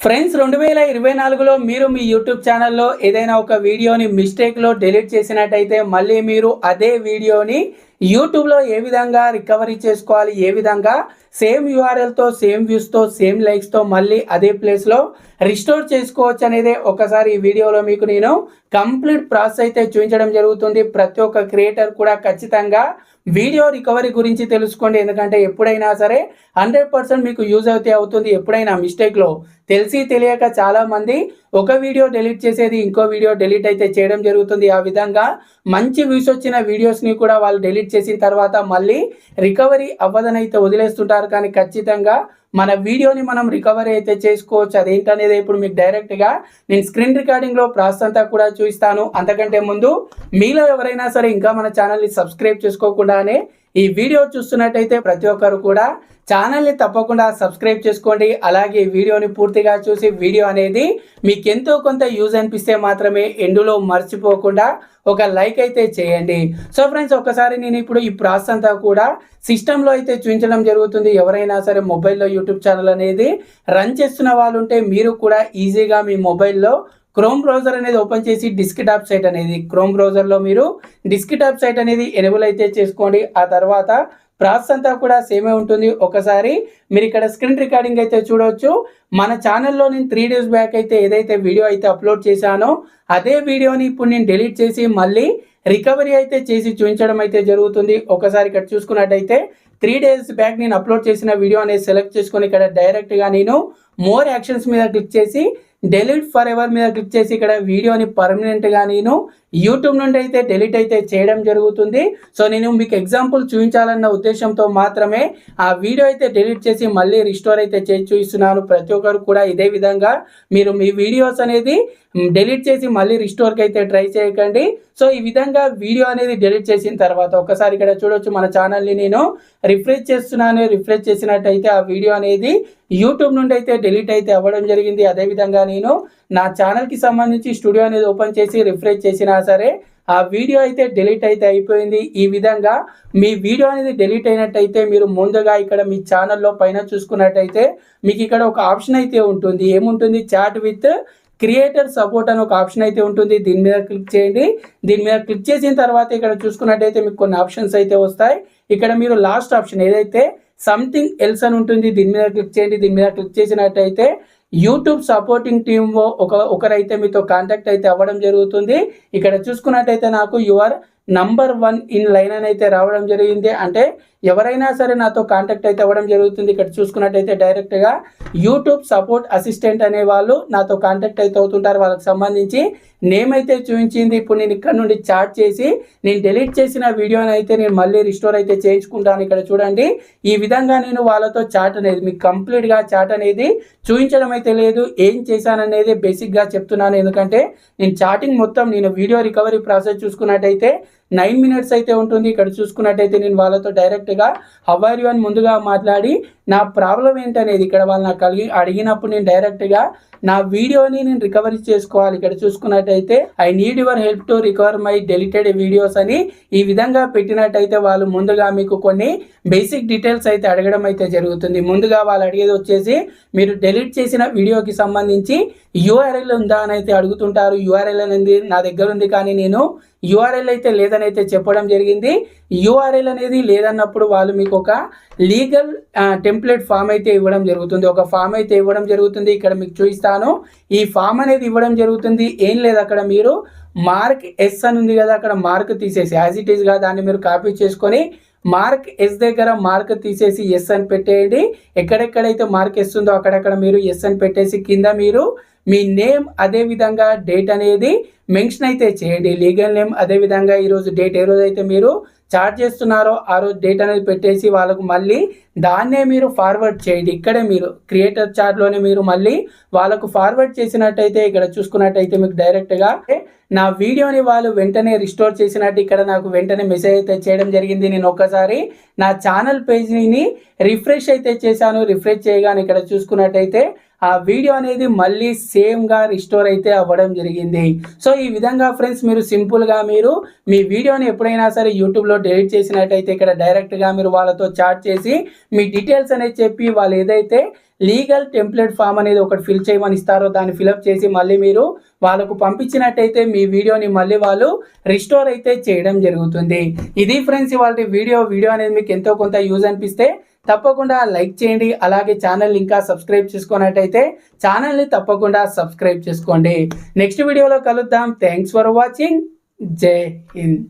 Friends 2024లో మీరు మీ YouTube ఛానల్లో ఏదైనా ఒక వీడియోని మిస్టేక్లో డిలీట్ చేసినట్టయితే మళ్ళీ మీరు అదే వీడియోని యూట్యూబ్లో ఏ విధంగా రికవరీ చేసుకోవాలి, ఏ విధంగా సేమ్ యూఆర్ఎల్తో సేమ్ వ్యూస్తో సేమ్ లైక్స్తో మళ్ళీ అదే ప్లేస్లో రిస్టోర్ చేసుకోవచ్చు అనేది ఒకసారి ఈ వీడియోలో మీకు నేను కంప్లీట్ ప్రాసెస్ అయితే చూపించడం జరుగుతుంది. ప్రతి ఒక్క క్రియేటర్ కూడా ఖచ్చితంగా వీడియో రికవరీ గురించి తెలుసుకోండి. ఎందుకంటే ఎప్పుడైనా సరే 100% మీకు యూజ్ అయితే అవుతుంది. ఎప్పుడైనా మిస్టేక్లో తెలిసి తెలియక చాలామంది ఒక వీడియో డిలీట్ చేసేది ఇంకో వీడియో డిలీట్ అయితే చేయడం జరుగుతుంది. ఆ విధంగా మంచి వ్యూస్ వచ్చిన వీడియోస్ని కూడా వాళ్ళు డిలీట్ చేసిన తర్వాత మళ్ళీ రికవరీ అవ్వదని అయితే వదిలేస్తుంటారు. కానీ ఖచ్చితంగా మన వీడియోని మనం రికవరీ అయితే చేసుకోవచ్చు. అదేంటనేది ఇప్పుడు మీకు డైరెక్ట్గా నేను స్క్రీన్ రికార్డింగ్లో ప్రాసెస్ అంతా కూడా చూపిస్తాను. అంతకంటే ముందు మీలో ఎవరైనా సరే ఇంకా మన ఛానల్ని సబ్స్క్రైబ్ చేసుకోకుండానే ఈ వీడియో చూస్తున్నట్టయితే ప్రతి ఒక్కరు కూడా ఛానల్ని తప్పకుండా సబ్స్క్రైబ్ చేసుకోండి. అలాగే ఈ వీడియోని పూర్తిగా చూసి వీడియో అనేది మీకు ఎంతో కొంత యూజ్ అనిపిస్తే మాత్రమే ఎండులో మర్చిపోకుండా ఒక లైక్ అయితే చేయండి. సో ఫ్రెండ్స్, ఒకసారి నేను ఇప్పుడు ఈ ప్రాసెస్ అంతా కూడా సిస్టంలో అయితే చూపించడం జరుగుతుంది. ఎవరైనా సరే మొబైల్లో యూట్యూబ్ ఛానల్ అనేది రన్ చేస్తున్న వాళ్ళు ఉంటే మీరు కూడా ఈజీగా మీ మొబైల్లో క్రోమ్ బ్రౌజర్ అనేది ఓపెన్ చేసి డెస్క్టాప్ సైట్ అనేది క్రోమ్ బ్రౌజర్లో మీరు డెస్క్టాప్ సైట్ అనేది ఎనేబుల్ అయితే చేసుకోండి. ఆ తర్వాత ప్రాసెస్ అంతా కూడా సేమే ఉంటుంది. ఒకసారి మీరు ఇక్కడ స్క్రీన్ రికార్డింగ్ అయితే చూడవచ్చు. మన ఛానల్లో నేను 3 days బ్యాక్ అయితే ఏదైతే వీడియో అయితే అప్లోడ్ చేశానో అదే వీడియోని ఇప్పుడు నేను డిలీట్ చేసి మళ్ళీ రికవరీ అయితే చేసి చూపించడం అయితే జరుగుతుంది. ఒకసారి ఇక్కడ చూసుకున్నట్టయితే 3 days బ్యాక్ నేను అప్లోడ్ చేసిన వీడియో అనేది సెలెక్ట్ చేసుకొని ఇక్కడ డైరెక్ట్గా నేను మోర్ యాక్షన్స్ మీద క్లిక్ చేసి డిలీట్ ఫర్ ఎవర్ మీద క్లిక్ చేసి ఇక్కడ వీడియోని పర్మనెంట్గా నేను యూట్యూబ్ నుండి అయితే డిలీట్ అయితే చేయడం జరుగుతుంది. సో నేను మీకు ఎగ్జాంపుల్ చూపించాలన్న ఉద్దేశంతో మాత్రమే ఆ వీడియో అయితే డిలీట్ చేసి మళ్ళీ రిస్టోర్ అయితే చేసి చూపిస్తున్నాను. ప్రతి ఒక్కరు కూడా ఇదే విధంగా మీరు మీ వీడియోస్ అనేది డిలీట్ చేసి మళ్ళీ రిస్టోర్కి అయితే ట్రై చేయకండి. సో ఈ విధంగా వీడియో అనేది డిలీట్ చేసిన తర్వాత ఒకసారి ఇక్కడ చూడొచ్చు, మన ఛానల్ని నేను రిఫ్రెష్ చేస్తున్నాను. రిఫ్రెష్ చేసినట్టయితే ఆ వీడియో అనేది యూట్యూబ్ నుండి అయితే డిలీట్ అయితే అవ్వడం జరిగింది. అదేవిధంగా నేను నా ఛానల్కి సంబంధించి స్టూడియో అనేది ఓపెన్ చేసి రిఫ్రెష్ చేసినా సరే ఆ వీడియో అయితే డిలీట్ అయితే అయిపోయింది. ఈ విధంగా మీ వీడియో అనేది డిలీట్ అయినట్టయితే మీరు ముందుగా ఇక్కడ మీ ఛానల్లో పైన చూసుకున్నట్టయితే మీకు ఇక్కడ ఒక ఆప్షన్ అయితే ఉంటుంది. ఏముంటుంది? చాట్ విత్ క్రియేటర్ సపోర్ట్ అని ఒక ఆప్షన్ అయితే ఉంటుంది. దీని మీద క్లిక్ చేయండి. దీని మీద క్లిక్ చేసిన తర్వాత ఇక్కడ చూసుకున్నట్టయితే మీకు కొన్ని ఆప్షన్స్ అయితే వస్తాయి. ఇక్కడ మీరు లాస్ట్ ఆప్షన్ ఏదైతే సంథింగ్ ఎల్స్ అని ఉంటుంది, దీని మీద క్లిక్ చేయండి. దీని మీద క్లిక్ చేసినట్టయితే యూట్యూబ్ సపోర్టింగ్ టీమ్ ఒకరైతే మీతో కాంటాక్ట్ అయితే అవ్వడం జరుగుతుంది. ఇక్కడ చూసుకున్నట్టయితే నాకు యువర్ నంబర్ 1 ఇన్ లైన్ అని అయితే రావడం జరిగింది. అంటే ఎవరైనా సరే నాతో కాంటాక్ట్ అయితే అవ్వడం జరుగుతుంది. ఇక్కడ చూసుకున్నట్టయితే డైరెక్ట్గా యూట్యూబ్ సపోర్ట్ అసిస్టెంట్ అనే వాళ్ళు నాతో కాంటాక్ట్ అయితే అవుతుంటారు. వాళ్ళకి సంబంధించి నేమ్ అయితే చూపించింది. ఇప్పుడు నేను ఇక్కడ నుండి చాట్ చేసి నేను డిలీట్ చేసిన వీడియోని అయితే నేను మళ్ళీ రిస్టోర్ అయితే చేయించుకుంటాను. ఇక్కడ చూడండి, ఈ విధంగా నేను వాళ్ళతో చాట్ అనేది మీకు కంప్లీట్గా చాట్ అనేది చూపించడం అయితే లేదు. ఏం చేశాననేది బేసిక్గా చెప్తున్నాను. ఎందుకంటే నేను చాటింగ్ మొత్తం నేను వీడియో రికవరీ ప్రాసెస్ చూసుకున్నట్టయితే 9 minutes అయితే ఉంటుంది. ఇక్కడ చూసుకున్నట్టయితే నేను వాళ్ళతో డైరెక్ట్గా హౌ ఆర్ యు అని ముందుగా మాట్లాడి నా ప్రాబ్లం ఏంటనేది ఇక్కడ వాళ్ళు నాకు అడిగినప్పుడు నేను డైరెక్ట్గా నా వీడియోని నేను రికవరీ చేసుకోవాలి. ఇక్కడ చూసుకున్నట్టయితే I need your help to recover my deleted videos అని ఈ విధంగా పెట్టినట్టయితే వాళ్ళు ముందుగా మీకు కొన్ని బేసిక్ డీటెయిల్స్ అయితే అడగడం అయితే జరుగుతుంది. ముందుగా వాళ్ళు అడిగేది వచ్చేసి మీరు డిలీట్ చేసిన వీడియోకి సంబంధించి యూఆర్ఎల్ ఉందా అని అయితే అడుగుతుంటారు. యూఆర్ఎల్ అనేది నా దగ్గర ఉంది, కానీ నేను యూఆర్ఎల్ అయితే లేదని అయితే చెప్పడం జరిగింది. యూఆర్ఎల్ అనేది లేదన్నప్పుడు వాళ్ళు మీకు ఒక లీగల్ టెంప్లెట్ ఫామ్ అయితే ఇవ్వడం జరుగుతుంది. ఒక ఫామ్ అయితే ఇవ్వడం జరుగుతుంది. ఇక్కడ మీకు చూపిస్తాను. ఈ ఫామ్ అనేది ఇవ్వడం జరుగుతుంది. ఏం లేదు, అక్కడ మీరు మార్క్ ఎస్ అని ఉంది కదా, అక్కడ మార్క్ తీసేసి యాజ్ ఇట్ ఈస్గా దాన్ని మీరు కాపీ చేసుకొని మార్క్ ఎస్ దగ్గర మార్క్ తీసేసి ఎస్ అని పెట్టేయండి. ఎక్కడెక్కడైతే మార్క్ ఎస్ ఉందో అక్కడక్కడ మీరు ఎస్ అని పెట్టేసి కింద మీరు మీ నేమ్ అదే విధంగా డేట్ అనేది మెన్షన్ అయితే చేయండి. లీగల్ నేమ్ అదే విధంగా ఈరోజు డేట్ ఏ రోజు అయితే మీరు చార్జ్ చేస్తున్నారో ఆ రోజు డేట్ అనేది పెట్టేసి వాళ్ళకు మళ్ళీ దాన్నే మీరు ఫార్వర్డ్ చేయండి. ఇక్కడే మీరు క్రియేటర్ చార్ట్లోనే మీరు మళ్ళీ వాళ్ళకు ఫార్వర్డ్ చేసినట్టయితే ఇక్కడ చూసుకున్నట్టయితే మీకు డైరెక్ట్గా నా వీడియోని వాళ్ళు వెంటనే రిస్టోర్ చేసినట్టు ఇక్కడ నాకు వెంటనే మెసేజ్ అయితే చేయడం జరిగింది. నేను ఒక్కసారి నా ఛానల్ పేజ్ని రిఫ్రెష్ అయితే చేశాను. రిఫ్రెష్ చేయగానే ఇక్కడ చూసుకున్నట్టయితే ఆ వీడియో అనేది మళ్ళీ సేమ్గా రిస్టోర్ అయితే అవ్వడం జరిగింది. సో ఈ విధంగా ఫ్రెండ్స్ మీరు సింపుల్గా మీరు మీ వీడియోని ఎప్పుడైనా సరే యూట్యూబ్లో డిలీట్ చేసినట్టయితే ఇక్కడ డైరెక్ట్గా మీరు వాళ్ళతో చాట్ చేసి మీ డీటెయిల్స్ అనేది చెప్పి వాళ్ళు ఏదైతే లీగల్ టెంప్లెట్ ఫామ్ అనేది ఒకటి ఫిల్ చేయమని ఇస్తారో దాన్ని ఫిలప్ చేసి మళ్ళీ మీరు వాళ్ళకు పంపించినట్టయితే మీ వీడియోని మళ్ళీ వాళ్ళు రిస్టోర్ అయితే చేయడం జరుగుతుంది. ఇది ఫ్రెండ్స్ ఇవాళ వీడియో అనేది మీకు ఎంతో కొంత యూజ్ అనిపిస్తే తప్పకుండా లైక్ చేయండి. అలాగే ఛానల్ ఇంకా సబ్స్క్రైబ్ చేసుకున్నట్టయితే ఛానల్ని తప్పకుండా సబ్స్క్రైబ్ చేసుకోండి. నెక్స్ట్ వీడియోలో కలుద్దాం. Thanks for watching. జై హింద్.